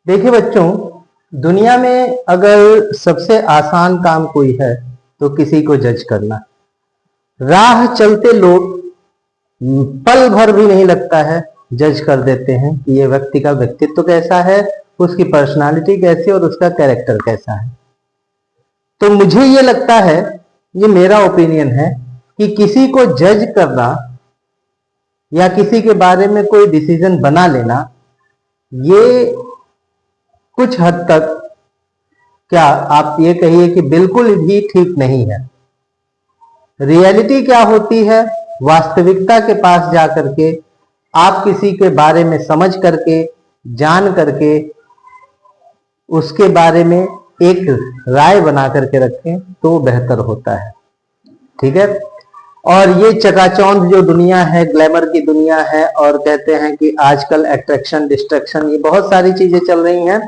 देखिए बच्चों, दुनिया में अगर सबसे आसान काम कोई है तो किसी को जज करना। राह चलते लोग पल भर भी नहीं लगता है जज कर देते हैं कि ये व्यक्ति का व्यक्तित्व कैसा है, उसकी पर्सनालिटी कैसी और उसका कैरेक्टर कैसा है। तो मुझे ये लगता है, ये मेरा ओपिनियन है कि किसी को जज करना या किसी के बारे में कोई डिसीजन बना लेना, ये कुछ हद तक, क्या आप ये कहिए कि बिल्कुल भी ठीक नहीं है। रियलिटी क्या होती है, वास्तविकता के पास जाकर के आप किसी के बारे में समझ करके, जान करके, उसके बारे में एक राय बना करके रखें तो बेहतर होता है। ठीक है। और ये चकाचौंध जो दुनिया है, ग्लैमर की दुनिया है, और कहते हैं कि आजकल अट्रैक्शन डिस्ट्रैक्शन, ये बहुत सारी चीजें चल रही हैं,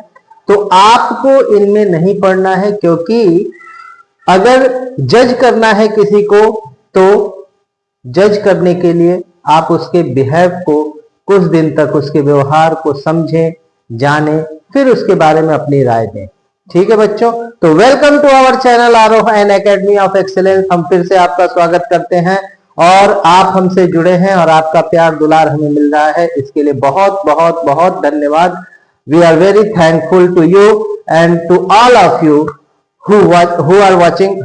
तो आपको इनमें नहीं पड़ना है। क्योंकि अगर जज करना है किसी को तो जज करने के लिए आप उसके बिहेव को कुछ दिन तक, उसके व्यवहार को समझें, जाने, फिर उसके बारे में अपनी राय दें। ठीक है बच्चों, तो वेलकम टू आवर चैनल आरोह एंड एकेडमी ऑफ एक्सीलेंस। हम फिर से आपका स्वागत करते हैं और आप हमसे जुड़े हैं और आपका प्यार दुलार हमें मिल रहा है, इसके लिए बहुत बहुत बहुत धन्यवाद। We are very thankful to you and to all of you who are watching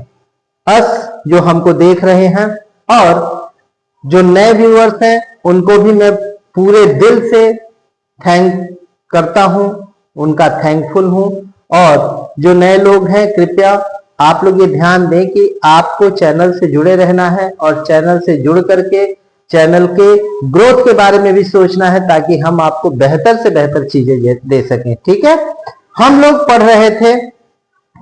us, जो हमको देख रहे हैं। और जो नए व्यूअर्स हैं उनको भी मैं पूरे दिल से थैंक करता हूं, उनका थैंकफुल हूं। और जो नए लोग हैं, कृपया आप लोग ये ध्यान दें कि आपको चैनल से जुड़े रहना है और चैनल से जुड़ करके चैनल के ग्रोथ के बारे में भी सोचना है, ताकि हम आपको बेहतर से बेहतर चीजें दे सकें। ठीक है। हम लोग पढ़ रहे थे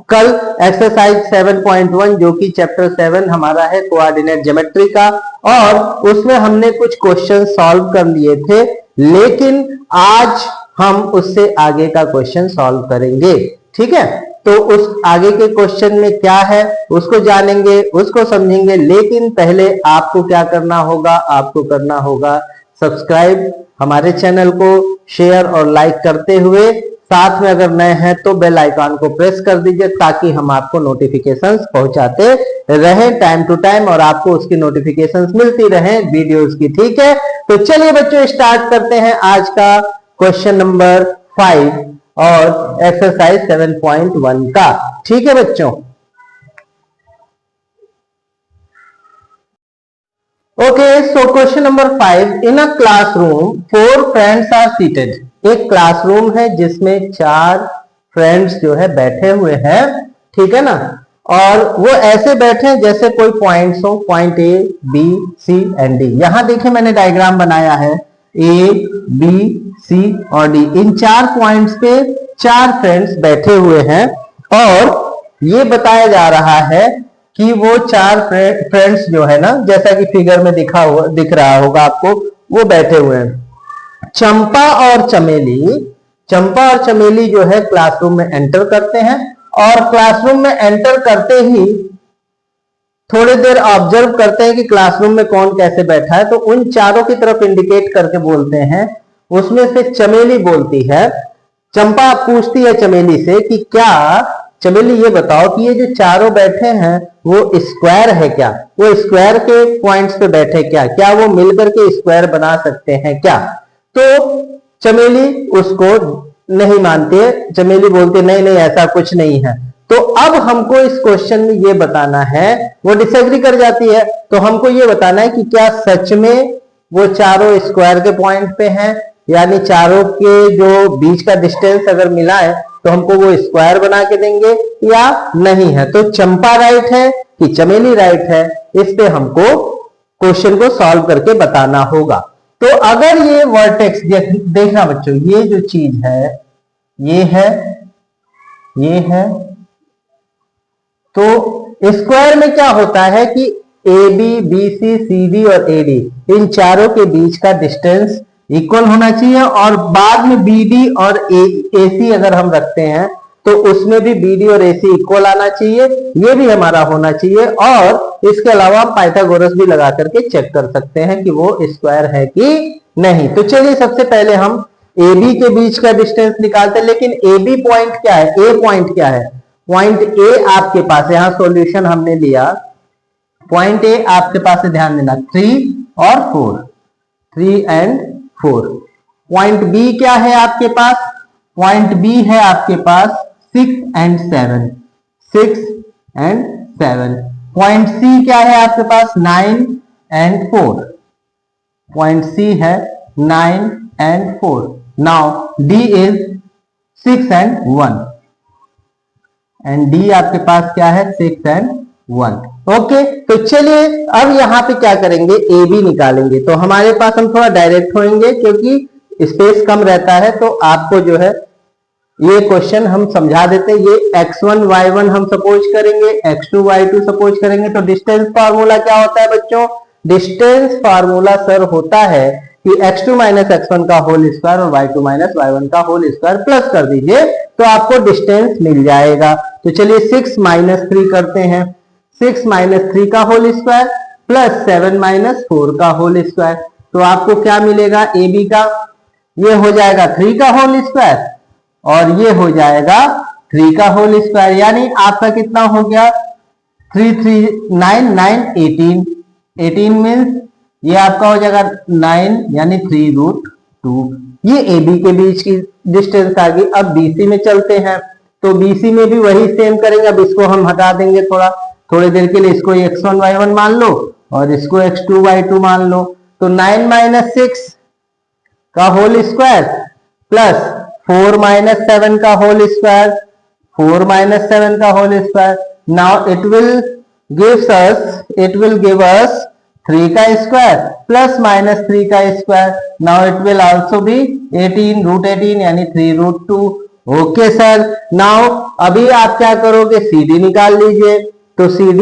कल एक्सरसाइज 7.1, जो कि चैप्टर 7 हमारा है कोऑर्डिनेट ज्योमेट्री का, और उसमें हमने कुछ क्वेश्चन सॉल्व कर लिए थे। लेकिन आज हम उससे आगे का क्वेश्चन सॉल्व करेंगे। ठीक है। तो उस आगे के क्वेश्चन में क्या है उसको जानेंगे, उसको समझेंगे। लेकिन पहले आपको क्या करना होगा, आपको करना होगा सब्सक्राइब हमारे चैनल को, शेयर और लाइक करते हुए, साथ में अगर नए हैं तो बेल आइकन को प्रेस कर दीजिए, ताकि हम आपको नोटिफिकेशंस पहुंचाते रहें टाइम टू टाइम और आपको उसकी नोटिफिकेशंस मिलती रहें वीडियोस की। ठीक है। तो चलिए बच्चों, स्टार्ट करते हैं आज का क्वेश्चन नंबर 5 और एक्सरसाइज 7.1 का। ठीक है बच्चों। Okay, so question number 5, in a classroom 4 friends are seated. एक क्लासरूम है जिसमें 4 फ्रेंड्स जो है बैठे हुए हैं। ठीक है ना। और वो ऐसे बैठे हैं जैसे कोई पॉइंट्स हो, point A B C and D. यहां देखिए मैंने डायग्राम बनाया है, ए बी सी और डी। इन 4 पॉइंट्स पे 4 फ्रेंड्स बैठे हुए हैं और ये बताया जा रहा है कि वो 4 फ्रेंड्स जो है ना, जैसा कि फिगर में दिख रहा होगा आपको, वो बैठे हुए हैं। चंपा और चमेली जो है क्लासरूम में एंटर करते हैं, और क्लासरूम में एंटर करते ही थोड़ी देर ऑब्जर्व करते हैं कि क्लासरूम में कौन कैसे बैठा है। तो उन चारों की तरफ इंडिकेट करके बोलते हैं। उसमें से चमेली बोलती है, चंपा पूछती है चमेली से कि क्या चमेली ये बताओ कि ये जो चारों बैठे हैं वो स्क्वायर है क्या, वो स्क्वायर के पॉइंट्स पे बैठे क्या वो मिलकर के स्क्वायर बना सकते हैं क्या। तो चमेली उसको नहीं मानती है, चमेली बोलती है नहीं नहीं ऐसा कुछ नहीं है। तो अब हमको इस क्वेश्चन में ये बताना है, वो डिसएग्री कर जाती है, तो हमको ये बताना है कि क्या सच में वो चारों स्क्वायर के पॉइंट पे हैं, यानी चारों के जो बीच का डिस्टेंस अगर मिला है तो हमको वो स्क्वायर बना के देंगे या नहीं है। तो चंपा राइट है कि चमेली राइट है, इस पे हमको क्वेश्चन को सॉल्व करके बताना होगा। तो अगर ये वर्टेक्स देखना बच्चों, ये जो चीज है ये है, तो स्क्वायर में क्या होता है कि A B B C C D और ए डी, इन चारों के बीच का डिस्टेंस इक्वल होना चाहिए। और बाद में बी डी और ए सी अगर हम रखते हैं तो उसमें भी बी डी और ए सी इक्वल आना चाहिए, ये भी हमारा होना चाहिए। और इसके अलावा पाइथागोरस भी लगा करके चेक कर सकते हैं कि वो स्क्वायर है कि नहीं। तो चलिए सबसे पहले हम ए बी के बीच का डिस्टेंस निकालते हैं, लेकिन ए बी पॉइंट क्या है, ए पॉइंट क्या है, पॉइंट ए आपके पास, यहां सॉल्यूशन हमने लिया, पॉइंट ए आपके पास है, ध्यान देना 3 और 4, 3 एंड 4। पॉइंट बी क्या है आपके पास, पॉइंट बी है आपके पास 6 एंड 7, 6 एंड 7। पॉइंट सी क्या है आपके पास, 9 एंड 4, पॉइंट सी है 9 and 4। Now D is 6 and 1, and D आपके पास क्या है, 6 एंड 1। ओके, तो चलिए अब यहां पे क्या करेंगे, ए बी निकालेंगे। तो हमारे पास हम थोड़ा डायरेक्ट होंगे क्योंकि स्पेस कम रहता है, तो आपको जो है ये क्वेश्चन हम समझा देते हैं। ये x1 y1 हम सपोज करेंगे, x2 y2 सपोज करेंगे। तो डिस्टेंस फार्मूला क्या होता है बच्चों, डिस्टेंस फार्मूला सर होता है कि x2 माइनस x1 का होल स्क्वायर और y2 माइनस y1 का होल स्क्वायर प्लस कर दीजिए तो आपको डिस्टेंस मिल जाएगा। तो चलिए 6 माइनस 3 करते हैं, 6 माइनस 3 का होल स्क्वायर प्लस 7 माइनस 4 का होल स्क्वायर। तो आपको क्या मिलेगा, ए बी का ये हो जाएगा 3 का होल स्क्वायर और ये हो जाएगा 3 का होल स्क्वायर, यानी आपका कितना हो गया, 3 3 9 9 18, 18 मीन्स ये आपका हो जाएगा 9 यानी 3√2। ये ए बी के बीच की डिस्टेंस आ गई। अब बीसी में चलते हैं, तो बीसी में भी वही सेम करेंगे। अब इसको हम हटा देंगे थोड़ी देर के लिए, इसको x1 y1 मान लो और इसको x2 y2 मान लो। तो 9 माइनस 6 का होल स्क्वायर प्लस 4 माइनस 7 का होल स्क्वायर, 4 माइनस 7 का whole square. Now it will give us 3 का स्क्वायर प्लस माइनस 3 का square. Now it will also be 18√18 यानी 3√2। ओके सर, नाउ अभी आप क्या करोगे, CD निकाल लीजिए। तो CD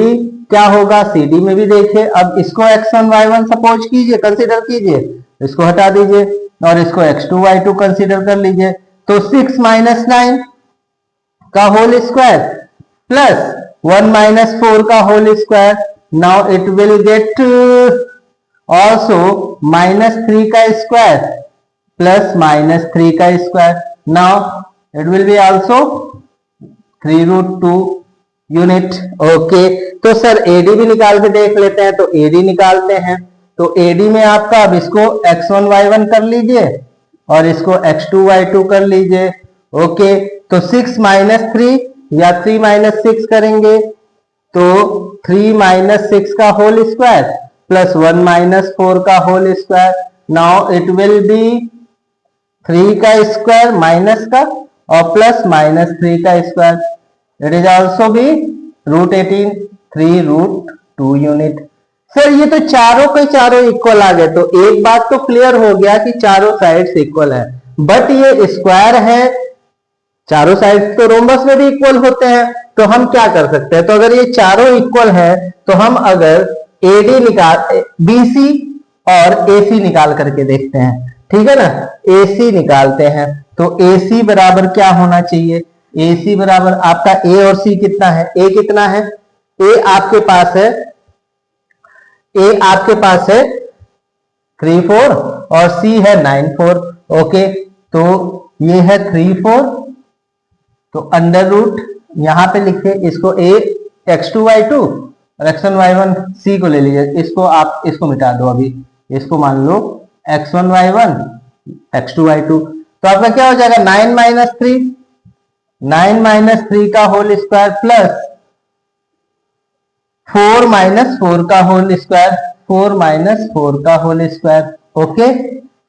क्या होगा, CD में भी देखिए। अब इसको x1 y1 सपोज कीजिए, कंसीडर कीजिए, इसको हटा दीजिए और इसको x2 y2 कंसीडर कर लीजिए। तो 6 माइनस 9 का होल स्क्वायर प्लस 1 माइनस 4 का whole square. Now it will get also minus 3 का स्क्वायर प्लस माइनस 3 का square. Now it will be also 3√2 unit. Okay, तो सर एडी भी निकाल के देख लेते हैं। तो एडी निकालते हैं, तो एडी में आपका अब इसको x1 y1 कर लीजिए और इसको x2 y2 कर लीजिए। ओके, तो 6 माइनस 3 या 3 माइनस 6 करेंगे तो 3 माइनस 6 का होल स्क्वायर प्लस 1 माइनस 4 का whole square. Now it will be 3 का स्क्वायर माइनस का और प्लस माइनस 3 का square. It is also be √18, 3√2 unit. Sir ये तो चारों के चारों इक्वल आ गए, तो एक बात तो क्लियर हो गया कि चारों साइड्स इक्वल है, बट ये स्क्वायर है, चारों साइड्स तो रोम्बस में भी इक्वल होते हैं। तो हम क्या कर सकते हैं, तो अगर ये चारों इक्वल है तो हम अगर एडी निकाल बीसी और एसी निकाल करके देखते हैं, ठीक है ना। एसी निकालते हैं, तो एसी बराबर क्या होना चाहिए, एसी बराबर आपका ए और सी कितना है, ए कितना है, ए आपके पास है, ए आपके पास है 3 4 और सी है 9 4। ओके, तो ये है 3 4, तो अंडर रूट यहां पे लिखे इसको ए x2 y2 और x1 y1 सी को ले लीजिए, इसको आप इसको मिटा दो, अभी इसको मान लो x1 y1 x2 y2। तो आपका क्या हो जाएगा 9 माइनस 3, 9 माइनस 3 का होल स्क्वायर प्लस 4 माइनस 4 का होल स्क्वायर, 4 माइनस 4 का होल स्क्वायर। ओके,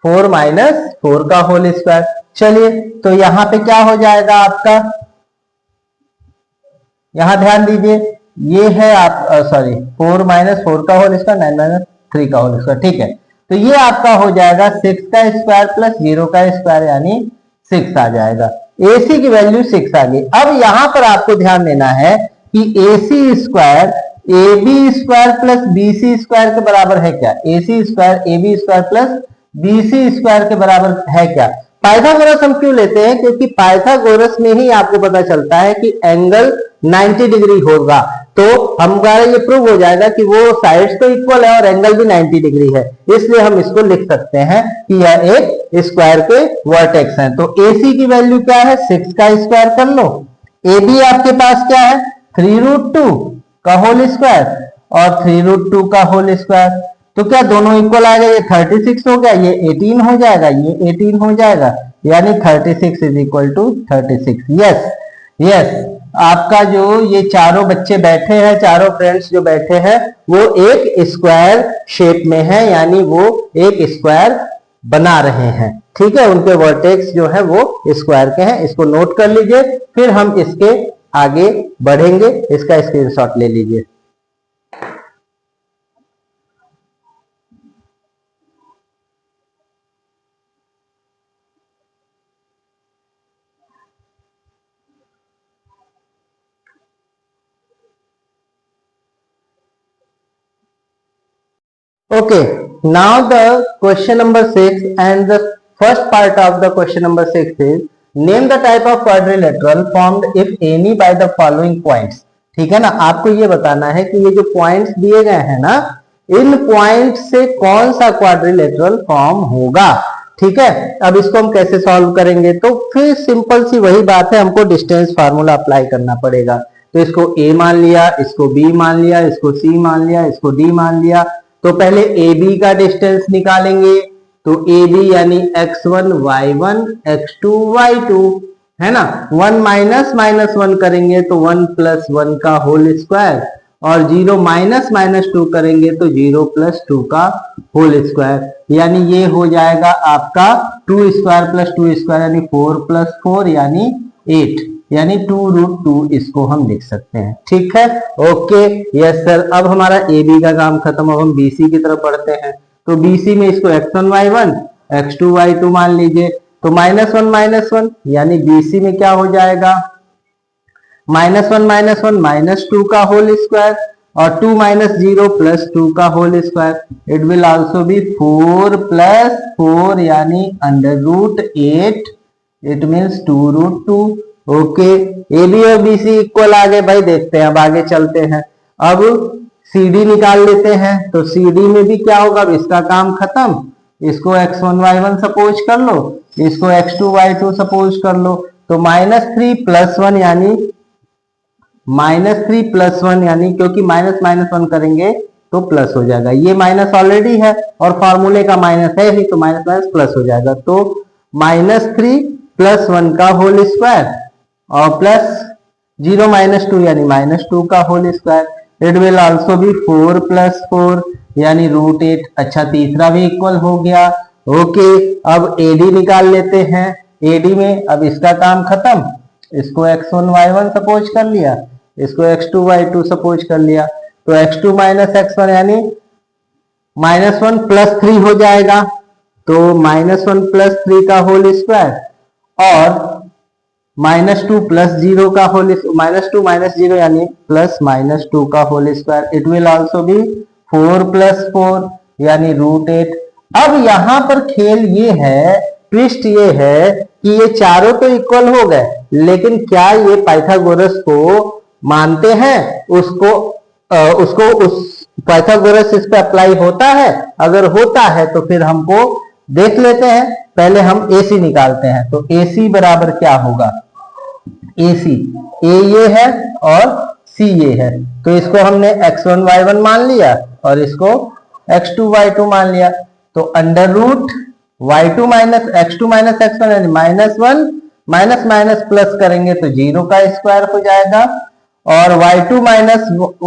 4 माइनस 4 का होल स्क्वायर। चलिए, तो यहां पे क्या हो जाएगा आपका, यहां ध्यान दीजिए, ये है आप 4 माइनस 4 का होल स्क्वायर, 9 माइनस 3 का होल स्क्वायर, ठीक है। तो ये आपका हो जाएगा 6 का स्क्वायर प्लस 0 का स्क्वायर यानी 6 आ जाएगा। AC की वैल्यू 6 आ गई। अब यहां पर आपको ध्यान देना है कि AC square AB square plus BC square के बराबर है क्या, AC square AB square plus BC square के बराबर है क्या। पाइथागोरस हम क्यों लेते हैं, क्योंकि पाइथागोरस में ही आपको पता चलता है कि एंगल 90 डिग्री होगा। तो हमारा ये प्रूव हो जाएगा कि वो साइड्स तो इक्वल है और एंगल भी 90 डिग्री है, इसलिए हम इसको लिख सकते हैं कि यह एक स्क्वायर के वर्टेक्स हैं। तो AC की वैल्यू क्या है, 6 का स्क्वायर कर लो। AB आपके पास क्या है, 3√2 का होल स्क्वायर और 3√2 का होल स्क्वायर। तो क्या दोनों इक्वल आ गए, ये 36 हो गया, ये 18 हो जाएगा, ये 18 हो जाएगा, यानी 36 is equal to 36। Yes yes, आपका जो ये चारों बच्चे बैठे हैं, चारों फ्रेंड्स जो बैठे हैं, वो एक स्क्वायर शेप में है, यानी वो एक स्क्वायर बना रहे हैं। ठीक है, उनके वर्टेक्स जो है वो स्क्वायर के हैं। इसको नोट कर लीजिए, फिर हम इसके आगे बढ़ेंगे। इसका स्क्रीनशॉट ले लीजिए। Okay, now the question number 6 and the first part of the question number 6 is name the type of quadrilateral formed if any by the following points। ठीक है ना, आपको ये बताना है कि ये जो पॉइंट्स दिए गए हैं ना, इन पॉइंट से कौन सा क्वाड्रिलेटरल फॉर्म होगा। ठीक है, अब इसको हम कैसे सॉल्व करेंगे, तो फिर सिंपल सी वही बात है, हमको डिस्टेंस फार्मूला अप्लाई करना पड़ेगा। तो इसको A मान लिया, इसको B मान लिया, इसको C मान लिया, इसको D मान लिया। तो पहले AB का डिस्टेंस निकालेंगे, तो AB यानी x1 y1 x2 y2 है ना। 1 माइनस माइनस 1 करेंगे तो 1 प्लस 1 का होल स्क्वायर, और 0 माइनस माइनस 2 करेंगे तो 0 प्लस 2 का होल स्क्वायर, यानी ये हो जाएगा आपका 2 स्क्वायर प्लस 2 स्क्वायर यानी 4 प्लस 4 यानी 8, यानी 2√2 इसको हम लिख सकते हैं। ठीक है, ओके, यस सर। अब हमारा AB का काम खत्म, अब हम BC की तरफ बढ़ते हैं। तो BC में इसको x1 y1 x2 y2 मान लीजिए, तो -1 यानी BC में क्या हो जाएगा, -1 -2 का होल स्क्वायर, और 2 - 0 प्लस 2 का whole square. It will also be 4 plus 4 यानी √8, इट मीन्स 2√2। ओके, AB और BC इक्वल आ गए भाई। देखते हैं, अब आगे चलते हैं। अब CD निकाल लेते हैं, तो CD में भी क्या होगा, अब इसका काम खत्म। इसको x1 y1 सपोज कर लो, इसको x2 y2 सपोज कर लो। तो -3 + 1 यानी -3 + 1 यानी, क्योंकि माइनस माइनस 1 करेंगे तो प्लस हो जाएगा। ये माइनस ऑलरेडी है और फॉर्मूले का माइनस है ही, तो माइनस माइनस प्लस हो जाएगा। तो -3 + 1 का होल स्क्वायर और प्लस 0 - 2 यानी -2 का whole square. It will also be 4 + 4 यानी √8। अच्छा, तीसरा भी इक्वल हो गया। ओके, अब AD निकाल लेते हैं। AD में अब इसका काम खत्म, इसको x1 y1 सपोज कर लिया, इसको x2 y2 सपोज कर लिया। तो x2 - x1 यानी -1 + 3 हो जाएगा, तो -1 + 3 का होल स्क्वायर, और -2 + 0 का होल, -2 - 0 यानी +-2 का whole square. It will also be 4 + 4 यानी √8। अब यहां पर खेल ये है, ट्विस्ट ये है कि ये चारों तो इक्वल हो गए, लेकिन क्या ये पाइथागोरस को मानते हैं, उसको उस पाइथागोरस इस पे अप्लाई होता है। अगर होता है तो फिर हमको देख लेते हैं। पहले हम AC निकालते हैं, तो AC बराबर क्या होगा, AC A ये है और C ये है, तो इसको हमने x1 y1 मान लिया और इसको x2 y2 मान लिया। तो √y2 - x2 - x1 यानी -1 माइनस माइनस प्लस करेंगे तो 0 का स्क्वायर हो जाएगा, और y2 -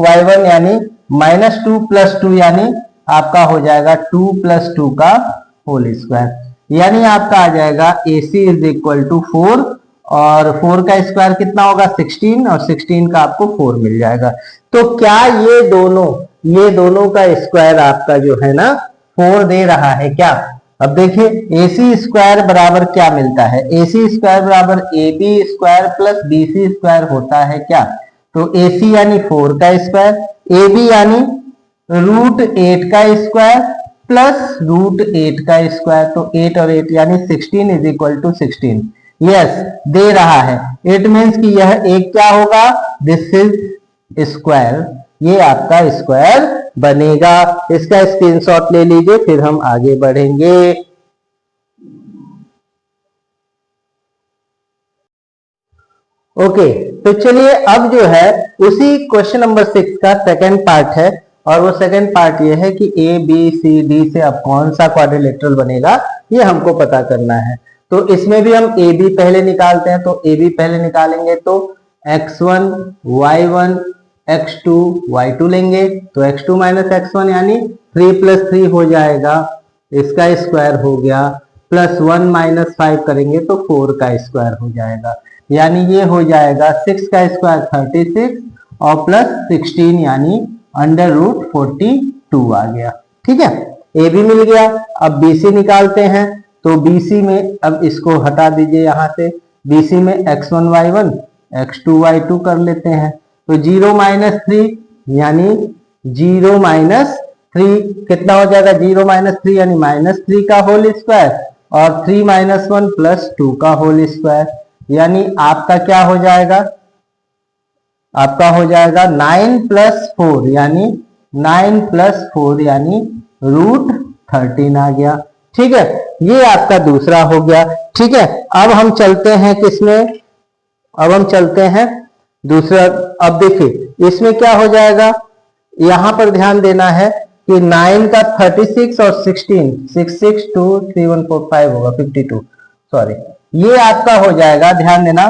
y1 यानी -2 + 2 यानी आपका हो जाएगा 2 + 2 का होल स्क्वायर, यानी आपका आ जाएगा AC = 4, और 4 का स्क्वायर कितना होगा 16, और 16 का आपको 4 मिल जाएगा। तो क्या ये दोनों का स्क्वायर आपका जो है ना 4 दे रहा है क्या। अब देखिए AC² बराबर क्या मिलता है, AC² बराबर AB² + BC² होता है क्या। तो AC यानी 4 का स्क्वायर, AB यानी √8 का स्क्वायर प्लस √8 का स्क्वायर, तो 8 और 8 यानी 16 = 16। यस, दे रहा है। इट मीन्स कि यह एक क्या होगा, दिस इज स्क्वायर, ये आपका स्क्वायर बनेगा। इसका स्क्रीनशॉट ले लीजिए, फिर हम आगे बढ़ेंगे। ओके, तो चलिए अब जो है उसी क्वेश्चन नंबर 6 का सेकंड पार्ट है, और वो सेकंड पार्ट ये है कि ए बी सी डी से अब कौन सा क्वाड्रिलेटरल बनेगा ये हमको पता करना है। तो इसमें भी हम ए बी पहले निकालते हैं, तो ए बी पहले निकालेंगे तो x1 y1 x2 y2 लेंगे, तो x2 माइनस x1 यानी 3 प्लस 3 हो जाएगा, इसका स्क्वायर हो गया, प्लस 1 माइनस 5 करेंगे तो 4 का स्क्वायर हो जाएगा, यानी ये हो जाएगा 6 का स्क्वायर 36 और प्लस 16 यानी अंडर रूट 42 आ गया। ठीक है, ए बी मिल गया। अब बी सी निकालते हैं, तो बी सी में अब इसको हटा दीजिए यहां से, बी सी में x1 y1 x2 y2 कर लेते हैं, तो 0 माइनस 3 यानी 0 माइनस 3 कितना हो जाएगा, 0 माइनस 3 यानी माइनस 3 का होल स्क्वायर और 3 माइनस 1 प्लस 2 का होल स्क्वायर, यानी आपका क्या हो जाएगा, आपका हो जाएगा 9 प्लस 4 यानी 9 प्लस 4 यानी रूट 13 आ गया। ठीक है, ये आपका दूसरा हो गया। ठीक है, अब हम चलते हैं किसमें, अब हम चलते हैं दूसरा। अब देखिए इसमें क्या हो जाएगा, यहां पर ध्यान देना है कि 9 का 36 और 16 6 6 2 3 1 4 5 होगा 52, सॉरी, ये आपका हो जाएगा, ध्यान देना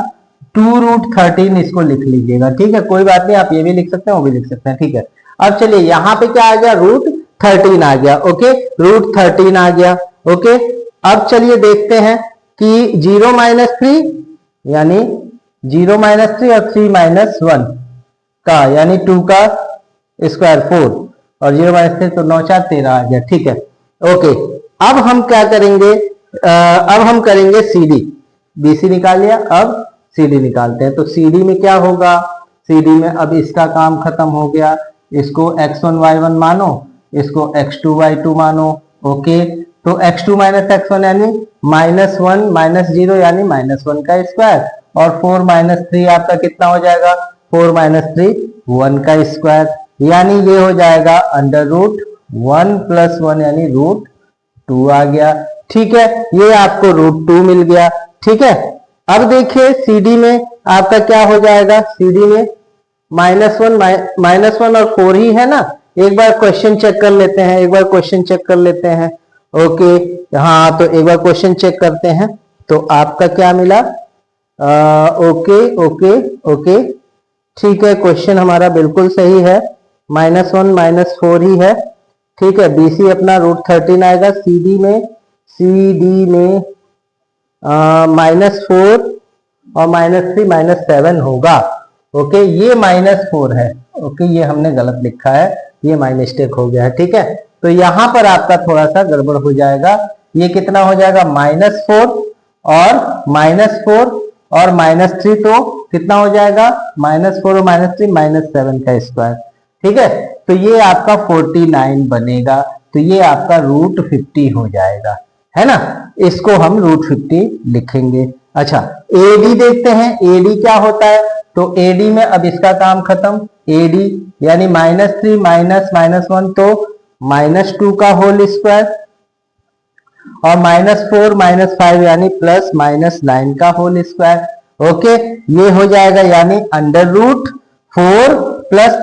2 रूट 13 इसको लिख लीजिएगा। ठीक है, कोई बात नहीं, आप ये भी लिख सकते हैं वो भी लिख सकते हैं। ठीक है, अब चलिए यहाँ पे क्या आ गया, रूट 13 आ गया। ओके, रूट 13 आ गया। ओके, अब चलिए देखते हैं कि 0 माइनस 3 यानी 0 माइनस 3 और 3 माइनस 1 का यानी 2 का स्क्वायर 4 और 0 माइनस 3 तो 9 4 13 आ गया। ठीक है, ओके, अब हम क्या करेंगे, अब हम करेंगे CD, BC निकाल लिया, अब CD निकालते हैं। तो CD में क्या होगा, CD में अब इसका काम खत्म हो गया, इसको x1 y1 मानो, इसको x2 y2 मानो। ओके, तो x2 माइनस x1 यानी माइनस 1 माइनस 0 यानी माइनस 1 का स्क्वायर और 4 माइनस 3 आपका कितना हो जाएगा, 4 माइनस 3 1 का स्क्वायर, यानी ये हो जाएगा अंडर रूट 1 प्लस 1 यानी रूट 2 आ गया। ठीक है, ये आपको रूट 2 मिल गया। ठीक है, अब देखिए CD में आपका क्या हो जाएगा, CD में माइनस 1 और 4 ही है ना, एक बार क्वेश्चन चेक कर लेते हैं, एक बार क्वेश्चन चेक कर लेते हैं। ओके, हाँ, तो एक बार क्वेश्चन चेक करते हैं, तो आपका क्या मिला, ओके ओके ओके, ठीक है, क्वेश्चन हमारा बिल्कुल सही है, -1 -4 ही है। ठीक है, BC अपना रूट 13 आएगा, CD में -4 और -3 -7 होगा। ओके, ये -4 है। ओके, ये हमने गलत लिखा है, ये माई मिस्टेक हो गया है। ठीक है, तो यहां पर आपका थोड़ा सा गड़बड़ हो जाएगा, ये कितना हो जाएगा, -4 और -4 और -3 तो कितना हो जाएगा, -4 और -3 -7 का स्क्वायर। ठीक है, तो ये आपका 49 बनेगा, तो ये आपका रूट 50 हो जाएगा, है ना, इसको हम रूट 50 लिखेंगे। अच्छा, AD देखते हैं, AD क्या होता है, तो AD में अब इसका काम खत्म, AD यानी -3 माइनस -1 तो -2 का होल स्क्वायर और -4 -5 यानी प्लस -9 का होल स्क्वायर। ओके, ये हो जाएगा यानी अंडर रूट 4 प्लस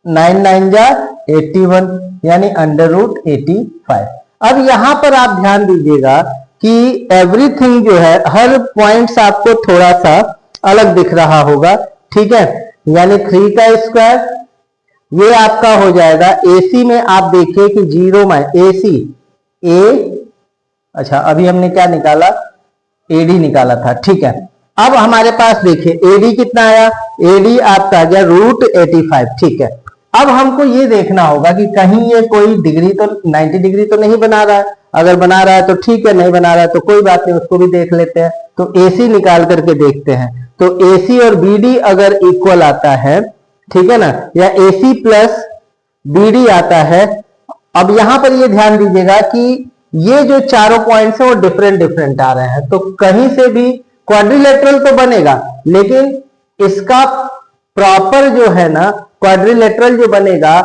9 9 जा 81 यानी अंडर रूट 85। अब यहां पर आप ध्यान दीजिएगा कि एवरीथिंग जो है, हर पॉइंट्स आपको थोड़ा सा अलग दिख रहा होगा। ठीक है, यानी 3 का स्क्वायर ये आपका हो जाएगा, AC में आप देखिए कि 0 AC अच्छा अभी हमने क्या निकाला, AD निकाला था। ठीक है, अब हमारे पास देखिए AD कितना आया, AD आपका आ गया रूट 85। ठीक है, अब हमको ये देखना होगा कि कहीं ये कोई डिग्री तो 90 डिग्री तो नहीं बना रहा है, अगर बना रहा है तो ठीक है, नहीं बना रहा है तो कोई बात नहीं, उसको भी देख लेते हैं। तो AC निकाल करके देखते हैं, तो AC और BD अगर इक्वल आता है, ठीक है ना, या AC प्लस BD आता है। अब यहां पर ये ध्यान दीजिएगा कि ये जो चारों पॉइंट्स हैं वो डिफरेंट डिफरेंट आ रहे हैं, तो कहीं से भी क्वाड्रिलेटरल तो बनेगा, लेकिन इसका प्रॉपर जो है ना क्वाड्रिलेटरल जो बनेगा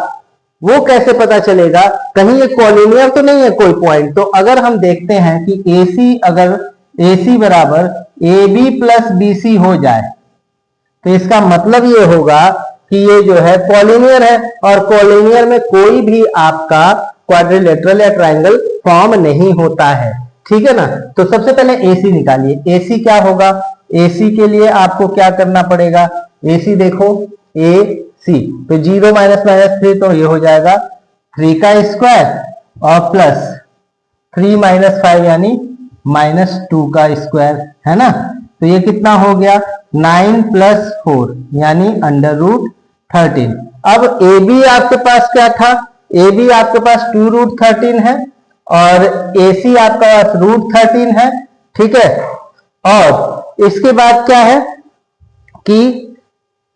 वो कैसे पता चलेगा, कहीं ये कॉलिनियर तो नहीं है कोई पॉइंट। तो अगर हम देखते हैं कि AC अगर AC बराबर AB प्लस BC हो जाए, तो इसका मतलब ये होगा कि ये जो है कॉलिनियर है, और कॉलिनियर में कोई भी आपका क्वाड्रिलेटरल या ट्रायंगल फॉर्म नहीं होता है। ठीक है ना। तो सबसे पहले एसी निकालिए। एसी क्या होगा? एसी के लिए आपको क्या करना पड़ेगा? एसी देखो, ए सी, तो 0 माइनस माइनस 3, तो ये हो जाएगा 3 का स्क्वायर और प्लस 3 माइनस 5 यानी -2 का स्क्वायर, है ना। तो ये कितना हो गया? 9 प्लस 4 यानी √13। अब ए बी आपके पास क्या था? ए बी आपके पास 2√13 है और ए सी आपका पास √13 है। ठीक है। और इसके बाद क्या है कि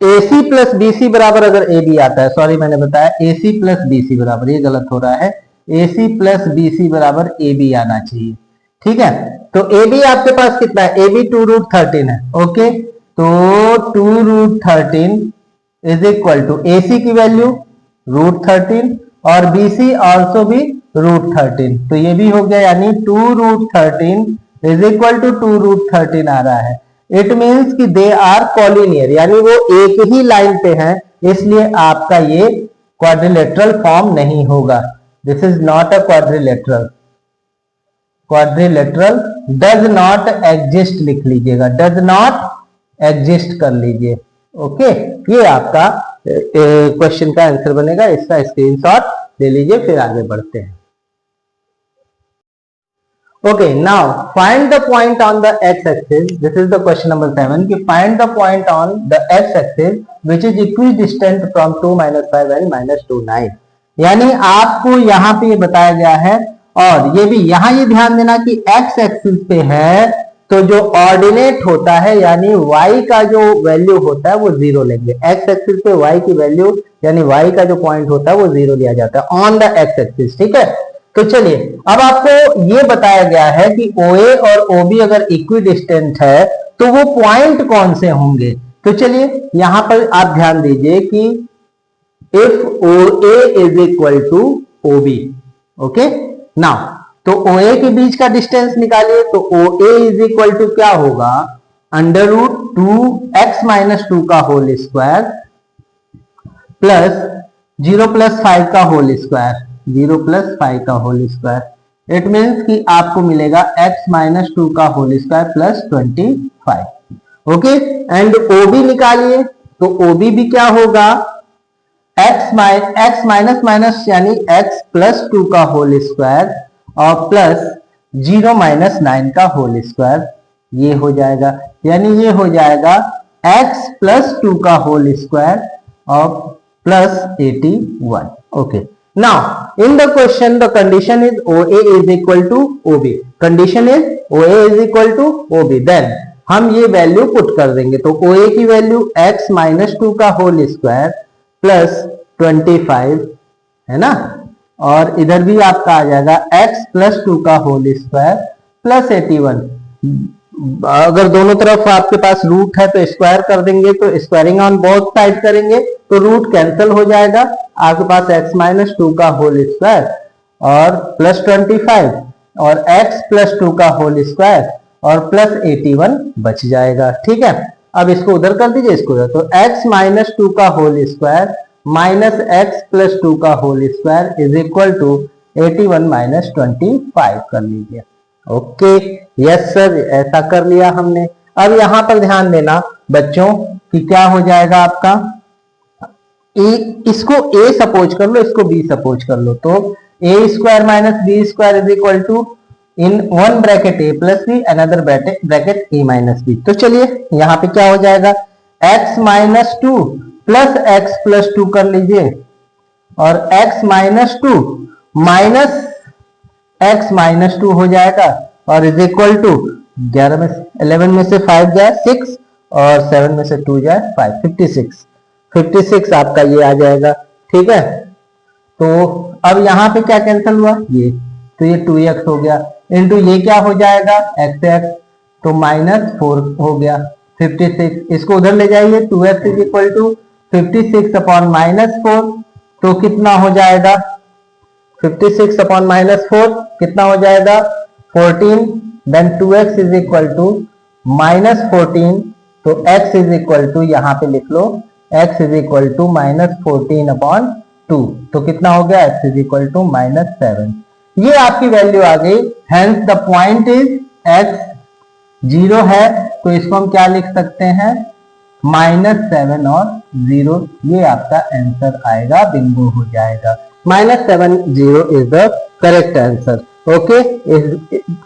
ए सी प्लस बी सी बराबर, अगर ए बी आता है, सॉरी मैंने बताया ए सी प्लस बी सी बराबर, ये गलत हो रहा है, ए सी प्लस बी सी बराबर ए बी आना चाहिए। ठीक है। तो ए बी आपके पास कितना है? ए बी 2√13 है। ओके, तो 2√13 इज इक्वल टू ए सी की वैल्यू √13 और बी सी ऑल्सो भी √13, तो ये भी हो गया, यानी 2√13 इज इक्वल टू 2√13 आ रहा है। इट मीन्स कि दे आर कॉलिनियर, यानी वो एक ही लाइन पे हैं, इसलिए आपका ये क्वाड्रिलेटरल फॉर्म नहीं होगा। This is not a quadrilateral. Quadrilateral does not exist लिख लीजिएगा, डज नॉट एग्जिस्ट कर लीजिए। ओके, ये आपका क्वेश्चन का आंसर बनेगा। इसका स्क्रीनशॉट ले लीजिए, फिर आगे बढ़ते हैं। Okay, now find the point on the x-axis. This is the question number 7. कि find the point on the x-axis which is equidistant from 2 minus 5 and minus 2 9. यानी आपको यहाँ पे ये बताया गया है, और ये भी यहाँ ये ध्यान देना कि x-axis पे है तो जो ऑर्डिनेट होता है यानी y का जो वैल्यू होता है वो 0 लेंगे। x-axis पे y की वैल्यू यानी y का जो पॉइंट होता है वो 0 लिया जाता है ऑन द x-axis। ठीक है। तो चलिए, अब आपको ये बताया गया है कि OA और OB अगर इक्विडिस्टेंट है तो वो पॉइंट कौन से होंगे। तो चलिए यहां पर आप ध्यान दीजिए कि if OA is equal to OB, okay now, तो OA के बीच का डिस्टेंस निकालिए। तो OA इज इक्वल टू क्या होगा? √2x - 2 का होल स्क्वायर प्लस 0 + 5 का होल स्क्वायर, 0 + 5 का होल स्क्वायर। इट मीन्स कि आपको मिलेगा x - 2 का whole square plus 25। Okay, and OB निकालिए। तो OB भी क्या होगा? x माइनस माइनस यानी x + 2 का होल स्क्वायर और प्लस 0 - 9 का होल स्क्वायर, ये हो जाएगा, यानी ये हो जाएगा x + 2 का होल स्क्वायर और plus 81। Okay, now in the question the condition is OA is equal to OB, condition is OA is equal to OB, then हम ये वैल्यू पुट कर देंगे। तो OA की वैल्यू x - 2 का होल स्क्वायर प्लस 25 है ना, और इधर भी आपका आ जाएगा x + 2 का होल स्क्वायर प्लस 81। अगर दोनों तरफ आपके पास रूट है तो स्क्वायर कर देंगे, तो स्क्वायरिंग ऑन बोथ साइड करेंगे तो रूट कैंसिल हो जाएगा। आपके पास x - 2 का होल स्क्वायर और प्लस 25 और x + 2 का होल स्क्वायर और प्लस 81 बच जाएगा। ठीक है, अब इसको उधर कर दीजिए, इसको उधर, तो x - 2 का होल स्क्वायर माइनस x + 2 का whole square is equal to 81 - 25 कर लीजिए। ओके, यस सर, ऐसा कर लिया हमने। अब यहां पर ध्यान देना बच्चों कि क्या हो जाएगा आपका, इसको a सपोज कर लो, इसको b सपोज कर लो, तो a² - b² is equal to in one bracket a + b another bracket a - b। तो चलिए यहां पे क्या हो जाएगा, x - 2 प्लस x + 2 कर लीजिए और x - 2 माइनस x - 2 हो जाएगा और इज इक्वल टू 11 में से 5 जाए 6 और 7 में से 2 जाए 5, 56 आपका ये आ जाएगा। ठीक है, तो अब यहाँ पे क्या कैंसिल हुआ, ये तो ये 2x हो गया, इंटू ये क्या हो जाएगा x, तो -4 हो गया 56। इसको उधर ले जाइए, 2x is equal to 56 upon -4, तो कितना हो जाएगा 56 अपॉन -4 कितना हो जाएगा 14, then 2x is equal to -14 तो x इज इक्वल टू, यहां पे लिख लो, x इज इक्वल टू -14/2, तो कितना हो गया, x इज इक्वल टू -7। ये आपकी वैल्यू आ गई। Hence the point is x 0 है, तो इसको हम क्या लिख सकते हैं, -7 और 0, ये आपका आंसर आएगा, बिंगो हो जाएगा। -7 0 is the correct answer. Okay,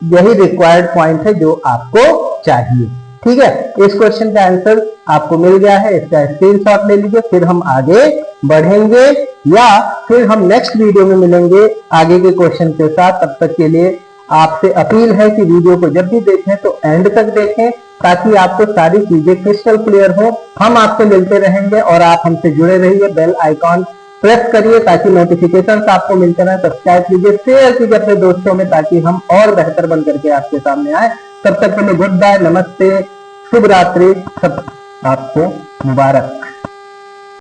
यही रिक्वायर्ड पॉइंट है जो आपको चाहिए। ठीक है, इस क्वेश्चन का आंसर आपको मिल गया है, इसका स्क्रीनशॉट ले लीजिए। फिर हम आगे बढ़ेंगे या फिर हम नेक्स्ट वीडियो में मिलेंगे आगे के क्वेश्चन के साथ। तब तक के लिए आपसे अपील है कि वीडियो को जब भी देखें तो एंड तक देखें, ताकि आपको सारी चीजें क्रिस्टल क्लियर हो। हम आपसे मिलते रहेंगे और आप हमसे जुड़े रहिए। बेल आइकॉन प्रेस करिए ताकि नोटिफिकेशन आपको मिलते रहे। सब्सक्राइब कीजिए, शेयर कीजिए अपने दोस्तों में, ताकि हम और बेहतर बन करके आपके सामने आए। तब तक के लिए गुड बाय, नमस्ते, शुभ रात्रि, सब आपको मुबारक।